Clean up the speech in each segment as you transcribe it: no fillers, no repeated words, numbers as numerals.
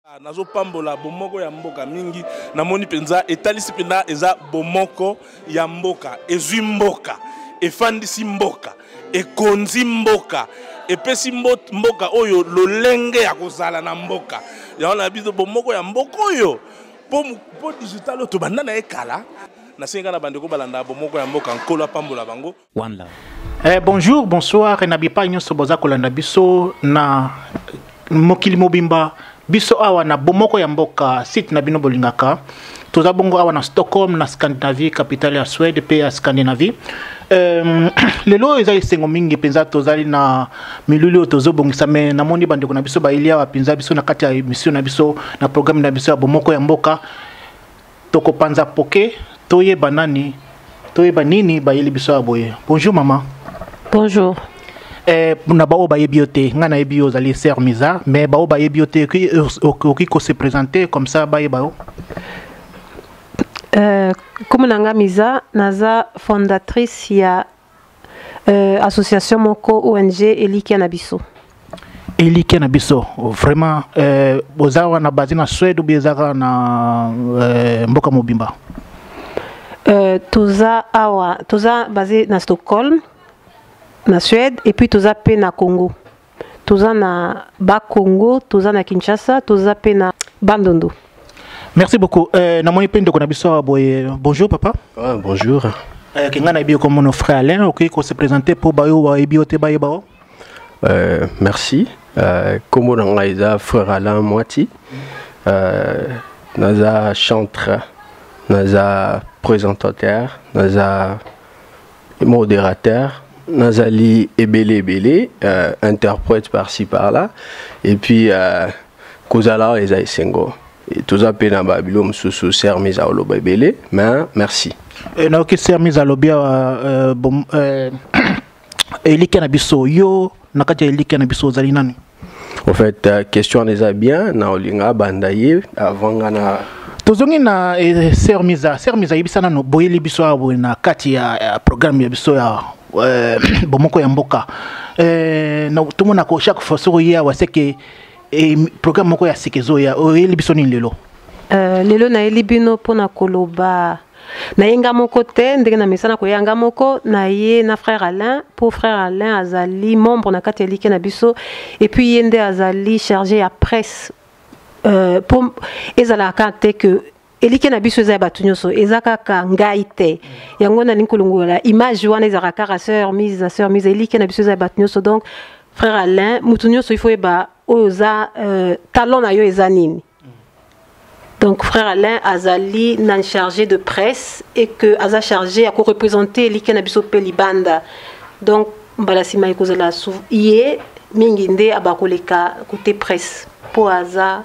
Nazo pambola bomoko ya mboka mingi namoni penza etalisi penda eza bomoko ya mboka ezwi mboka efandisi mboka ekonzi mboka epesi mboka oyo lolenge ya kozala na mboka yaona biso bomoko ya mboka oyo po digital to banda na ekala na senga na bandeko balanda bomoko ya mboka nkola pambola bango One Love. Bonjour, bonsoir, nabipa nyonso boza kolanda biso na mokili mobimba biso awa na bomoko ya mboka site na bino bolingaka toza bongo awa na Stockholm na Scandinavie capitale ya Suède pe ya Scandinavie lelo eza esengo mingi penza tozali na milulu tozo bongisa me namoni bandeko na biso bailia penza biso na kati ya émission na biso na programme na biso ya bomoko ya mboka toko panza poke toyeba nani toyeba nini bayeli biso aboye. Bonjour maman. Bonjour. Na bao baye bioté nga na ebio zali Sœur Miza mais bao baye bioté qui ko se présenter comme ça baye bao comme nanga Miza naza fondatrice ya association moko ONG Eliki na biso. Eliki na biso vraiment bozawa na bazina Suède ou bizaka na mboka mobimba. Toza awa toza basé na Stockholm na Suède et puis toza pe na Congo. Toza na ba Congo, toza na Kinshasa, toza pe na Bandundu. Merci beaucoup. Na moni pe ndeko na biso boye. Bonjour papa. Bonjour. Kinga na bio comme mon frère Alain, OK, ko se présenter pour bayo wa ebiote baye bao. Merci. Comme on a frère Alain Moiti. Naza chanteur, naza présentateur, naza modérateur. Nazali Ebele, interprète par-ci par-là, et puis Kozala Eza Sengo. Et tout ça, pena Babylon, sous Sœur Miza Oloba Ebele, mais merci. Et na ok Sœur Miza Lobia, Eliki na biso yo, nakati Eliki na biso zali nani? En fait, question Eza bien, na olinga bandaye avant na. Tozongi na Sœur Miza yebisana no boyeli biso abo na kati ya programme ya biso ya bomoko ya mboka na tumona ko chaque fois so ya waseke programme moko ya sikezo ya oyeli biso ni lelo lelo na elibino pona koloba na yenga moko te ndenge na mesana ko yanga moko na ye na frère Alain pour frère Alain azali membre na kati Eliki na biso et puis yende azali chargé à presse pour ezala kante que Eliki na biso za batu nyoso ezaka ka ngai te yango na linkolongola image wana ezaka ka Sœur Miza Eliki na biso za batu nyoso donc frère Alain mutu nyoso il faut eba oza talon na yo ezanini donc frère Alain azali nan chargé de presse et que aza chargé à représenter Eliki na biso pe libanda donc mbala sima ekozela yé mingi nde abakoleka côté presse pour aza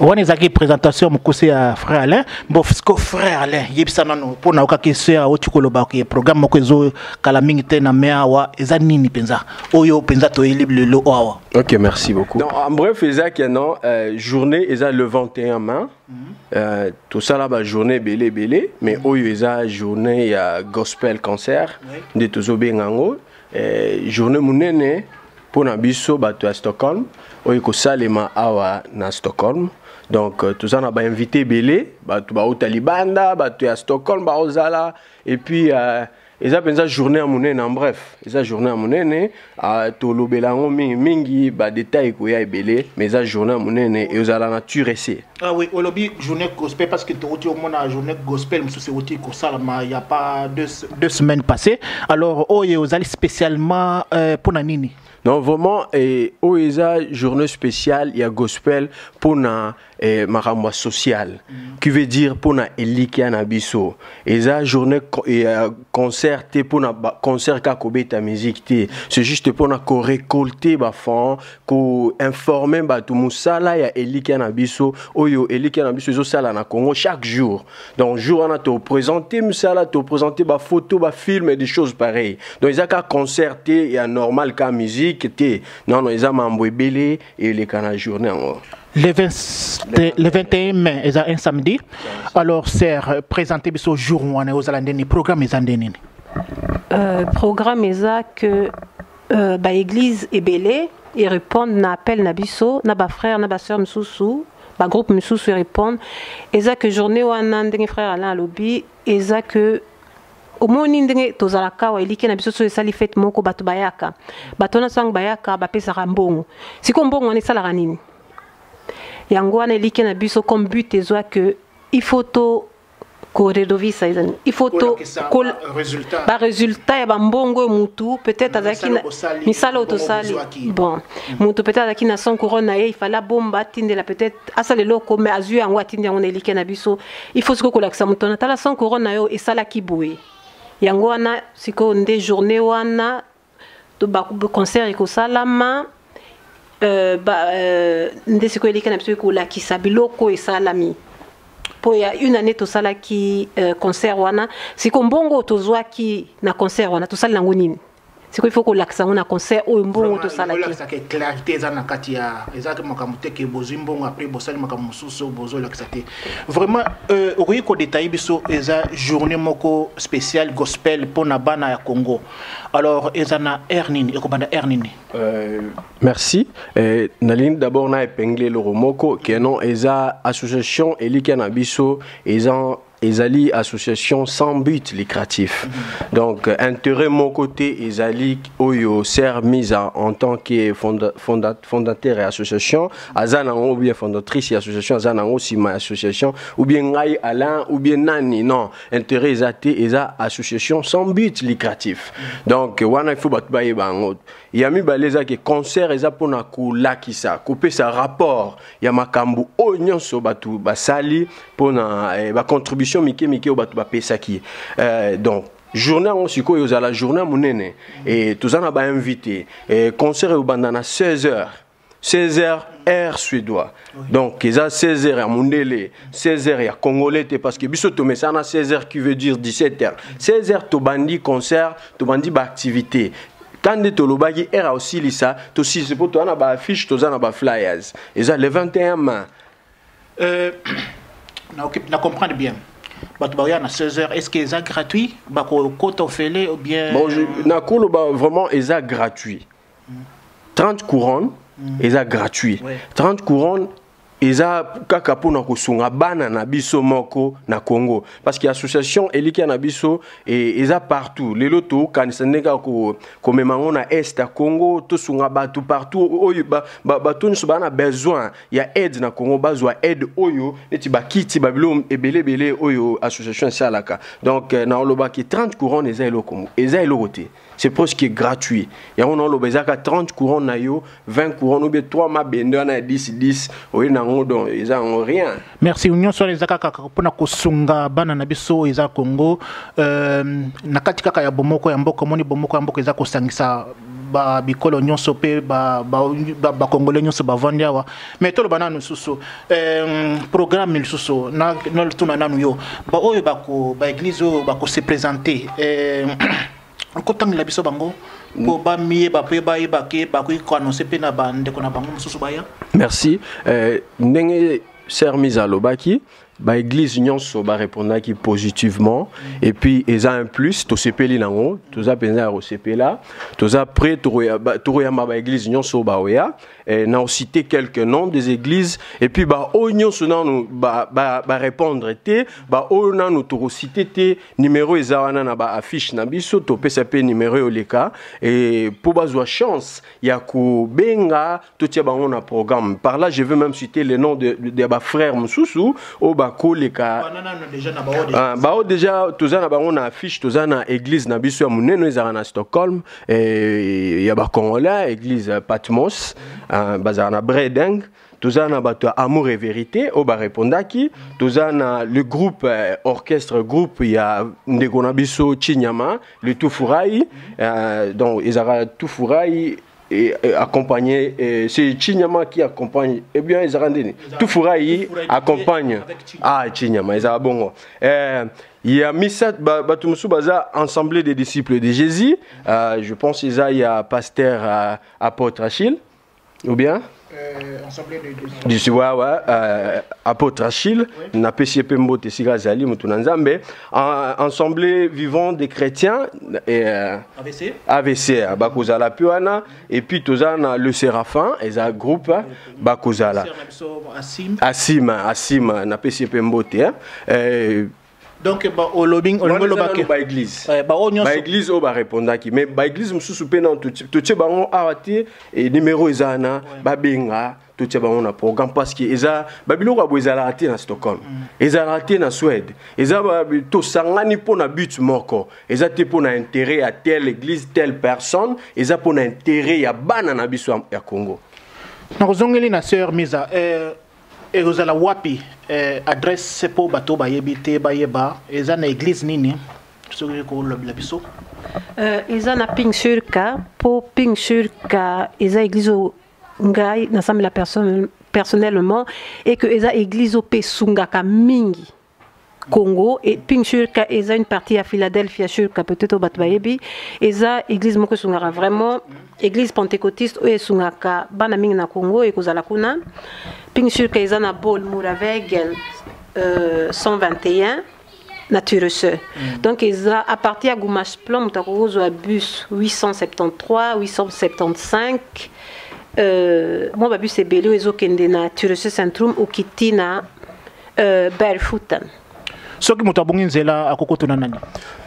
on est aquí présentation mukuse ya frère Alain bon frère Alain yebisana no pona okaki sœur otikoloba ke programme moko ezo kala mingi te na mea wa eza nini penza oyo penza to libre le awa. OK, merci beaucoup. Donc en bref ezaki non journée eza le 21 mai tout ça là ba journée belé mais oyo eza journée ya gospel concert de tozobe ngango journée munene pona biso bato ya Stockholm oyo ko salema awa na Stockholm. Donc tout ça on a invité belé bato ba Talibanda bato ya Stockholm ba ozala et puis eza penza journée à monene en bref eza journée à monene to lobelango mingi ba détail ko ya belé mais eza journée à monene et ozala nature essai. Ah oui, olobi journée gospel parce que tu au mona journée gospel musu c'est oti ko salama il y a pas deux semaines passées alors oyo ozali spécialement pour nini? Non, vraiment, OESA, journée spéciale, il y a gospel pour na maramba social, qui veut dire pour na Eliki na biso. Et ça, journée concert, pour na concert kakobe ta musique, c'est juste pour na ko récolter ba fond, ko informer ba tout musala ya Eliki na biso, oyo Eliki na biso zo sala na Congo chaque jour. Donc jour on a te présenter musala, te présenter ba photo, ba film et des choses pareilles. Donc ils a ka concerter, il y a normal ka musique. Non, ils ont mambo belé et les canaux journée en le 21 mai, c'est un samedi. Alors, c'est présenté ce jour où on est aux Alandeni. Programme est andeni. Programme est que ba église ebele et répondre na appel na biso na ba frère na ba sœur msusu ba groupe msusu répondre eza que journée wana ndenge frère Alain alobi eza que omoni ndenge tozalaka wa elike na biso so esali fête moko bato bayaka bato na sang bayaka bapesaka mbongo siko mbongo wana esalaka nini yango wana elike na biso comme but ezwa que il faut to koredovisa il faut to ba résultat ya ba mbongo mutu peut-être azaki na misala otosali bon mutu peut-être azaki na 100 couronnes il fallait bomba tindela peut-être asale loko mais azu yango atindi yango na elike na biso il faut siko kolakisa mutu na tala 100 couronnes yo esala kiboye yango wana siko nde journée wana to ba concert ekosalama nde siko elike na biso kolakisa biloko esalami pour il y a une année tout ça là qui concert wana siko mbongo tozwa ki na concert wana to sala nango nini siko il faut ko laksa na concert o mbongo to sala ki ça que clarté za na kati ya exactement makamute ke bozi mbongo après bosali makamu susu bozo laksa te vraiment okoyi ko détailler biso eza journée moko spéciale gospel pour na bana ya Congo alors eza na ernini ekobanda ernini merci naline d'abord na épinglé le romoko que non eza association elika na biso eza ezali association sans but lucratif. Donc intérêt mon côté ezali oyo ser mise en tant que fondateur et association azana ou bien fondatrice et association azana aussi ma association ou bien ngai Alain ou bien nani non intérêt ezate eza association sans but lucratif. Donc wana il faut batbaye bango yami baleza ke concert eza pona ko lakisa couper sa rapport ya makambu onyonso batu basali pona ba contribution mike au batu ba pesaki donc journée on siko yoza la journée munene et tous en a ba invité concert au bandana 16h heure suédois donc ils a 16h à Mundele 16h à Congolais parce que biso to mesana 16h qui veut dire 17h 16h to bandi concert to bandi ba activité quand de tolobaki era aussi lisa to si c'est pour toi na ba affiche to za na ba flyers et ça le 21 mai na comprendre bien bato ba na 16h est-ce que c'est gratuit ba ko kota ofele ou bien bon na kolo ba vraiment est gratuit 30 couronnes est gratuit 30 couronnes eza kaka pona kosunga bana na biso moko na Congo parce qu'il y a association eliki na biso et eza partout lelo to kanisa ndeka ko memango na est à Congo to sunga batu partout oyo bato nso bana besoin ya aide na Congo bazwa aide oyo neti bakiti babilo ebele oyo association salaka donc na oloba ki 30 couronnes eza eloko te c'est presque gratuit ya on oloba eza ka 30 couronnes na yo 20 couronnes ou bien 3 mabende na 10 oyo na donc ils ont rien. Merci union sur les akaka pona kosunga bana na biso eza Congo na kati kaka ya bomoko ya mboko moni bomoko ya mboko eza kosangisa ba bikolo nyonso pe ba congolais nyonso ba vandiawa mais tolo bananu susu programme susu na tuna nanu yo ba oyo ba église ba ko se présenter kotang la biso bango po ba miye ba pe ba ibake ba ko annoncer pe na ba ndeko na bango mususu baya. Merci ndenge ser mise à lobaki ba église nyonso ba répondre qui positivement et puis eza un plus to sepeli nango to za penza ro sepela to za prêt to ya ba église nyonso ba oya na cité quelques noms des églises et puis ba o nyonso nanu ba répondre te ba o nanu to cité te numéro eza wana na ba affiche na biso to pesa pe numéro oleka et pour bazwa chance ya ko benga to tia bango na programme par là je veux même citer les noms de ba frères mususu o ba koleka déjà tozana bango na affiche tozana église na biso ya muneno ezara na Stockholm et ya ba Congolais église Patmos bazara na Bredeng tozana bato amour et vérité o ba répondaki tozana le groupe orchestre groupe ya ndeko na biso Chinyama le Tufurai donc ezara Tufurai et accompagné c'est Chinyama qui accompagne et bien ils rendent Tufurai accompagne Chinyama ils a bongo il y a Missa Batumusu Baza Assemblée des disciples de Jésus je pense il y a pasteur apôtre Achille ou bien Assemblée de du Siwa, apôtre Achille, na PCP Mbote Siga Zali, Moutounanzambe, Assemblée vivant des chrétiens, et AVC, Bakozala Puana, et puis Tozana le Séraphin, et un groupe, Bakozala. Asim, na PCP Mbote. Donc, au lobbying, on va église. Église, on va répondre qui. Mais l'église, je suis dans tout ce bango arrêté et numéro izana, babenga, tout ce bango na programme parce que eza babilo kwa boza arrêté na Stockholm. Eza arrêté na Suède. Eza to sangani pour na but moko. Eza te pour na intérêt à telle église, telle personne. Eza pour na intérêt ya bana na biso ya Congo. Na kozongeli na sœur Miza et vous allez wapi adresse pour bateau bayebite bayeba eza na église nini soki ko la biso eza na Pingsurka pour Pingsurka eza église ngai na samela personnellement et que eza église au pesungaka mingi Congo et Pingsurka eza une partie à Philadelphie Surka peut-être au Batbayebi eza église moko sungaka vraiment église pentecôtiste ou sungaka bana mingi na Congo et kozala kuna Pingsurka eza na Bol Muravegel 121 Naturese. Donc eza à partir à Goumash Plan mutakozo à bus 873 875 mon bus c'est belé ezo kende na Naturese Centrum okitina Belfoutan. Ce qui m'a bonné nzela akokoto na nani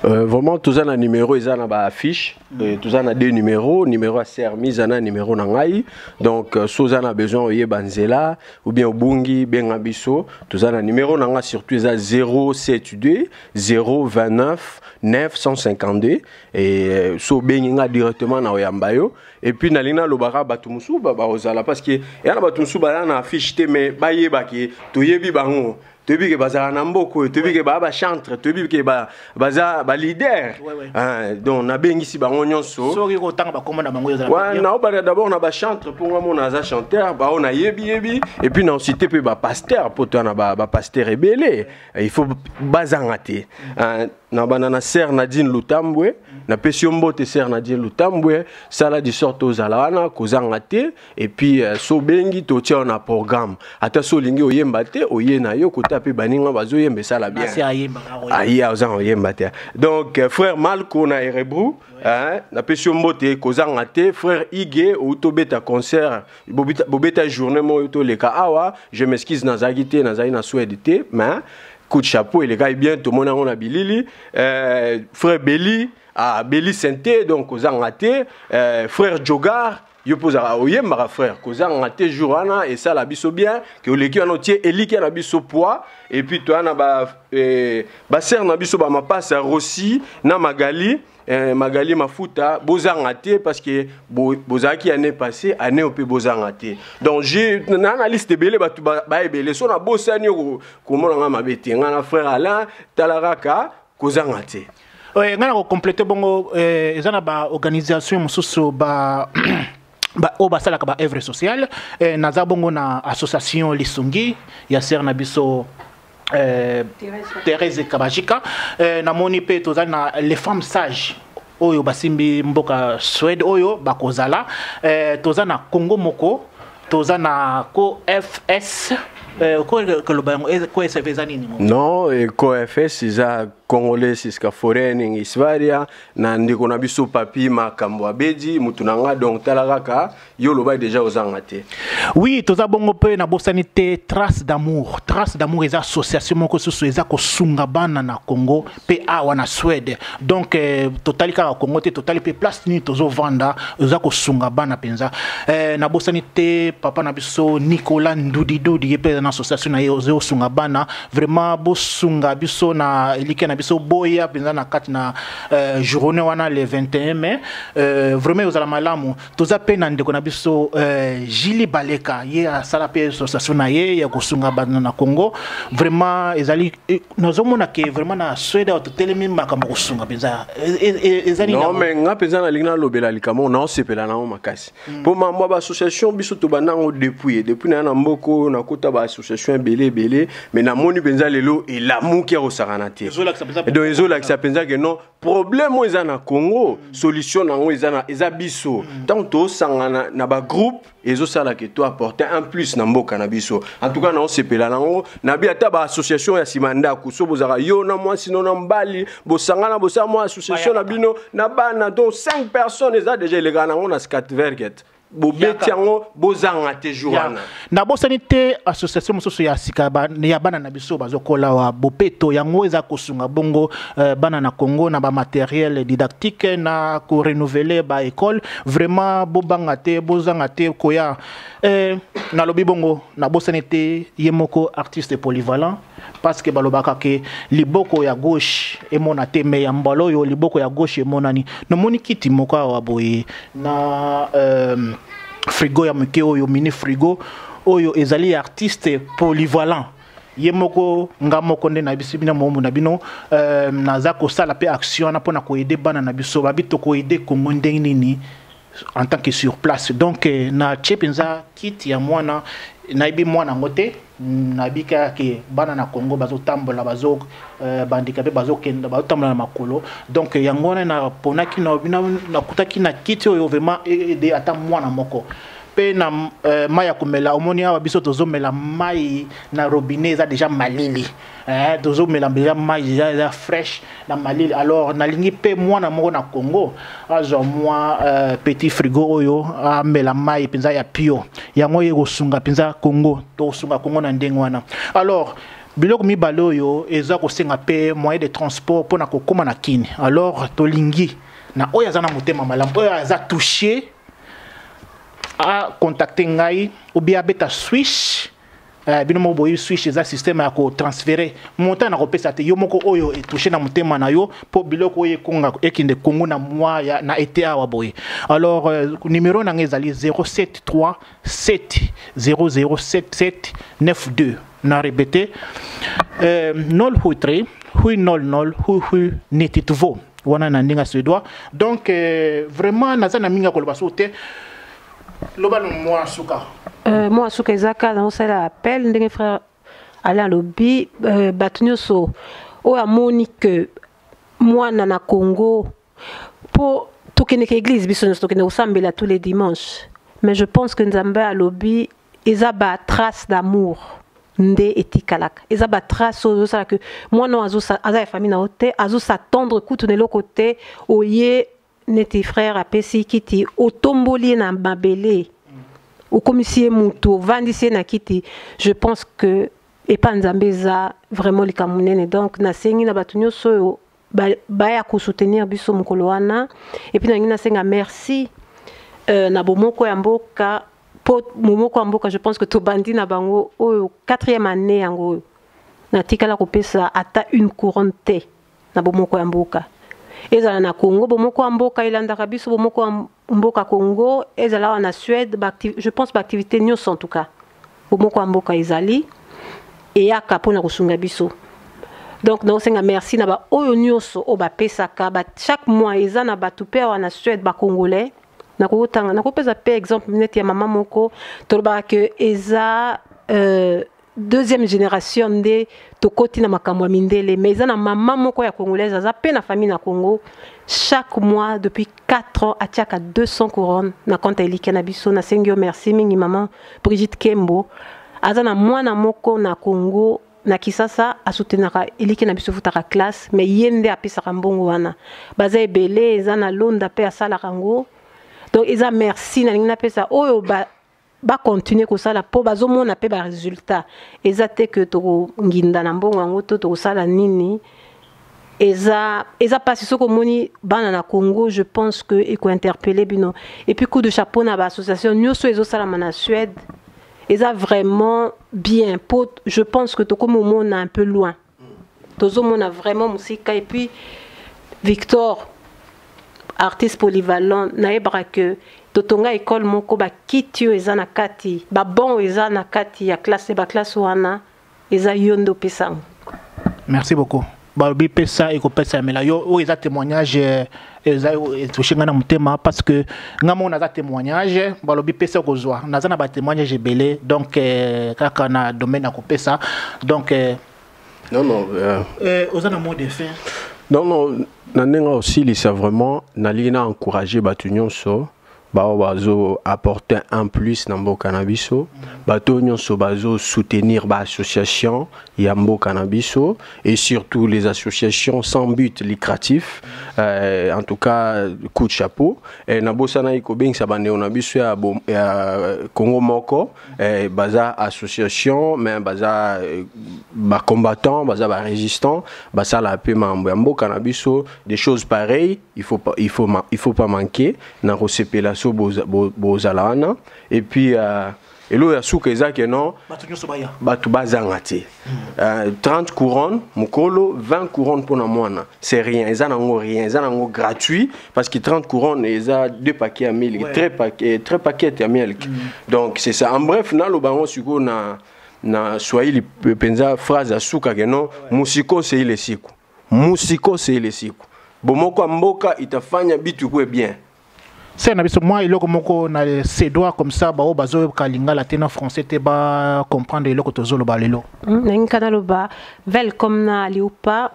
vraiment tous un numéro ils ont ba affiche tous un deux numéros numéro à sermi zana numéro na ngai donc soza na besoin oye banzela ou bien obungi benga biso tous un numéro na nga surtout ils a 072 029 952 et so benga directement na oyambayo et puis na lina lobara batumusu ba ozala parce que ya na batumusu ba na affiche te mais bayeba ki toyebi bango Tebi que baza namboko, tebi que baba chantre, tebi que baza leader. Donc na bengi si bango nyonso. Soki ko tanga ba komanda bango yozala. Ouais, na ba d'abord na ba chantre pour moi na za chanteur, ba on a yebi et puis na cité pe ba pasteur pour toi na ba pasteur rebelle. Il faut bazangate. Na banana ser Nadine Lutambwe, na Pesiombo te ser Nadine Lutambwe, sala di sorte aux alana, kozangate et puis so bengi to tia na programme. Ata so lingi oyemba te, oyena yo taper baninga bazo yembe ça la bien aya ozan oyemba te donc frère Malko na Erebru na Pesiombo te kozanga te frère Ige ou to beta concert bobeta journée mo to leka awa je m'excuse na zagite na zaina Suède te mais coup de chapeau il est bien tout monde na bilili frère Belly Belly Santé donc kozanga te frère Jogar yo posera oyemba frère kozanga te jourana et ça la biso bien que le qui en entier eliki na biso poids et puis toi na ba ser na biso ba mapasa Rossi na Magali Magali Mafuta bozanga te parce que bozaki année passée année au pe bozanga te donc j'ai na liste belé ba ebele so na bosani ko mona mabete ngana frère Alain Talaraka kozanga te ngana ko compléter bongo ezana ba organisation mususu ba o basalaka ba œuvre sociale naza bongo na association Lisungi ya ser na biso Thérèse Kabajika na moni pe toza na les femmes sages oyo basimbi mboka Suède oyo bakozala toza na Congo moko toza na ko FS non KFS iza Congolais siska foreign Isvaria na ndiko na biso papi makambo abedi mutunanga donc talaraka yo loba déjà ozanga te oui toza bongo pe na bosanité trace d'amour eza association moko susu eza ko sunga bana na Congo pe awa na Suède donc totali ka Congo te totali pe place ni tozo vanda eza ko sunga bana penza na bosanité papa na biso Nicolas Ndudi pe na association na yo sunga bana vraiment bo sunga biso na elike na biso boya penza na kati na journée wana le 21 mai vraiment aux malamu toza pe na ndeko na biso Jili Baleka ye asala pe association na ye ya kosunga bana na Congo vraiment ezali nazomona ke vraiment na Suède otelemi makambo kosunga penza ezali non mais nga penza na lingna lobela likamo na osepela na makasi pour mambo ba association biso to banango depuis na mboko na kota ba association belé mais na moni penza lelo et l'amour qui resarana te et donc ils ont l'accès penza que non problème ils en a Congo solution nango ils en a biso tant to sangana na ba groupe ils ont ça là que toi apporter un plus na mboka na biso en tout cas non c'est pela nango na bi ata ba association ya simanda kuso bozaka yo na moi sinon na mbali bo sangana bo sa moi association na bino na bana donc 5 personnes ils a déjà les gars nango na skatverget bobetiango bozanga te journa na bosani te association mosusu ya sika ya bana na biso bazokola wa bopeto yango eza kosunga bongo bana na Congo na ba matériel didactique na ko renouveler ba école vraiment bobanga te bozanga te koya na lobi bongo na bosani te yemoko artiste polyvalent parce que balobaka ke liboko ya gauche emona te me ya mbalo yo liboko ya gauche emonani no moni kiti moko wa boye na frigo ya mke oyo mini frigo oyo ezali artiste polyvalent yemoko ngamoko nde na biso bina momu na bino naza ko sala pe action na pona ko aider bana na biso babito ko aider Congo ndenge nini en tant que sur place donc na chepenza kit ya mwana na ibi mwana ngote na bika ke bana na Congo bazo tambola bazo bandika be bazo kenda bazo tambola na makolo donc yangona na pona ki na kutaki na kit oyo vraiment aider ata mwana moko pe na maya kumela omoni awa biso tozomela mai na robinet eza déjà malili tozomela déjà mai déjà fraîche na malili alors nalingi pe mwana moko na Congo azo moi petit frigo oyo amela mai penza ya pio yango ye kosunga penza Congo to sunga Congo na ndenge wana alors biloko mibale oyo eza kosenga pe moyen de transport pona kokoma na kini alors tolingi na oyo aza na motema malamu oyo aza touché a contacter ngai ou bien beta Swiss binomo boyi Swiss eza système ya ko transférer montant na kopesa te yo moko oyo e toucher na motema na yo po biloko oyo konga ekinde Congo na moi ya na été awa boyi alors numéro na ngezali 073 70077 92 na répéter 083 800 8 wana na ndinga suédois donc vraiment nazana minga ko loba sote moi suka ezaka na osala appel ndenge frère Alain Lobi batunyoso o amoni que mwana na Congo po tokene ke église biso nyonso tokene osambela tous les dimanches mais je pense que Nzambe alobi eza ba trace d'amour nde etikalaka eza ba trace oyo sala que mwana aza ya famille na ote azo s'attendre kutu ne lokote oye neti frère apesi kiti otomboli na mabele okomisie mutu vandisie na kiti je pense que epa Nzambe eza vraiment likamunene donc nasengi na batu nyonso baya ko soutenir biso mokolo wana et puis nangi nasenga merci na bomoko ya mboka po momoko ya mboka je pense que tobandi na bango oyo 4e année yango na tikala kopesa ata une couronne te na bomoko ya mboka ezala na Congo bomoko mboka ilandaka biso bomoko mboka Congo ezala na Suède je pense l'activité nyonso en tout cas bomoko mboka ezali et yaka pona kosunga biso donc na osenga merci na ba oyo nyonso o ba pesaka ba chaque mois eza na batu pe na Suède ba congolais na kokotanga na kopesa pe exemple net ya mama moko toloba que eza deuxième génération de tokoti na makambo mindele mais eza na maman moko ya congolaise aza pe na famille na Congo chaque mois depuis 4 ans atiaka 200 couronnes na compte elike na biso na sengio merci mingi maman Brigitte Kembo aza na mwana moko na Congo na Kisasa asoutenaka elike na biso futaka classe mais yende apesaka mbongo wana baza ebele eza na londa pe asala rango donc eza merci na ngina pesa oyo ba continuer ko sala po bazomona pe ba résultat ezate que to nginda na mbongo ngo to sala nini eza pasi soko moni bana na Congo je pense que eko interpeller bino et puis coup de chapeau na ba association nyoso ezo sala na Suède eza vraiment bien po je pense que to comme on a un peu loin tozo mona vraiment musika et puis Victor artiste polyvalent na ebra que totonga école moko ba kitio eza na kati ba bon eza na kati ya classe ba classe wana eza yondo pesang. Merci beaucoup. Ba bi pesa eko pesa mela yo o eza témoignage eza etoshinga na mutema parce que ngamo na za témoignage ba lobi pesa kozwa na za na ba témoignage belé donc kaka na domaine ko pesa donc Non, non. Aux un mot de fin. Non, non. Nanenga aussi, il s'est vraiment encouragé Batunion so. Bazo apporter un plus dans le cannabis. Batunion so bazo soutenir l'association Yambo Cannabis et surtout les associations sans but lucratif. En tout cas, coup de chapeau. Et Nabosana Ikobing Sabane Onabiso à Congo Moko, baza association, mais baza combattant, baza résistant, baza la paix Yambo Cannabis, des choses pareilles, il faut pas manquer. Dans la bozalana et puis elo ya suka ezake non batu bazangati 30 couronnes mukolo 20 couronnes pour na mwana c'est rien ezanango rien ezanango gratuit parce que 30 couronnes eza 2 paquets à 1000 très paquets à 1000 donc c'est ça en bref na lo bango siko na swahili penza phrase ya suka que non musiko c'est ile siku musiko c'est ile siku bomoko mboka itafanya bitu kwe bien. C'est un moi il moko na ses doigts comme ça ba bazo kalinga la tena français te ba comprendre le ko tozolo ba lelo nkana lo ba welcome na liupa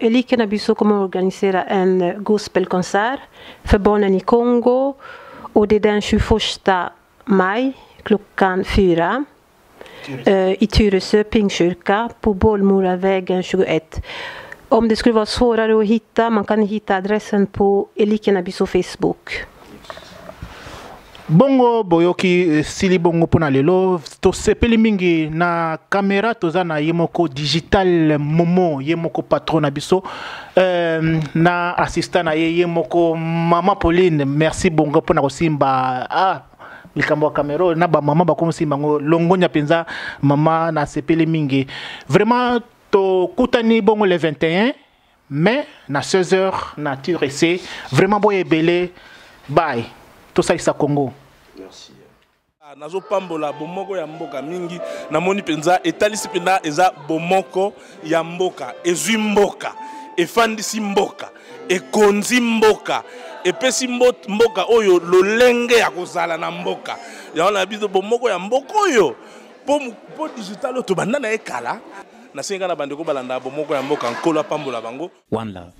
eli kana biso comment organiser un gospel concert för barnen i Kongo och det är den 21 maj klockan 4 i Tyresö Pingstkyrka på Bollmoravägen 21. Om det skulle vara svårare att hitta, man kan hitta adressen på Elikenabis Facebook. Bongo boyoki sili bongo pona lelo to sepeli mingi na kamera toza na yemoko digital momo yemoko patron na biso na assistant na yemoko mama Pauline merci bongo pona kosimba likambo kamera na ba mama ba kosimba ngo longonya penza mama na sepeli mingi vraiment to kutani bongo le 21 mai na 16h na TRC vraiment boye belé bye to ça Congo. Merci. Nazo pambola bomoko ya mboka mingi namoni penza etalisi pena eza bomoko ya mboka ezwi mboka efandisi mboka ekonzi mboka epesi mboka oyo lolenge ya kozala na mboka yaona biso bomoko ya mboka oyo po digital to banda na ekala na senga na bandeko balanda bomoko ya mboka nkolo pambola bango. One love.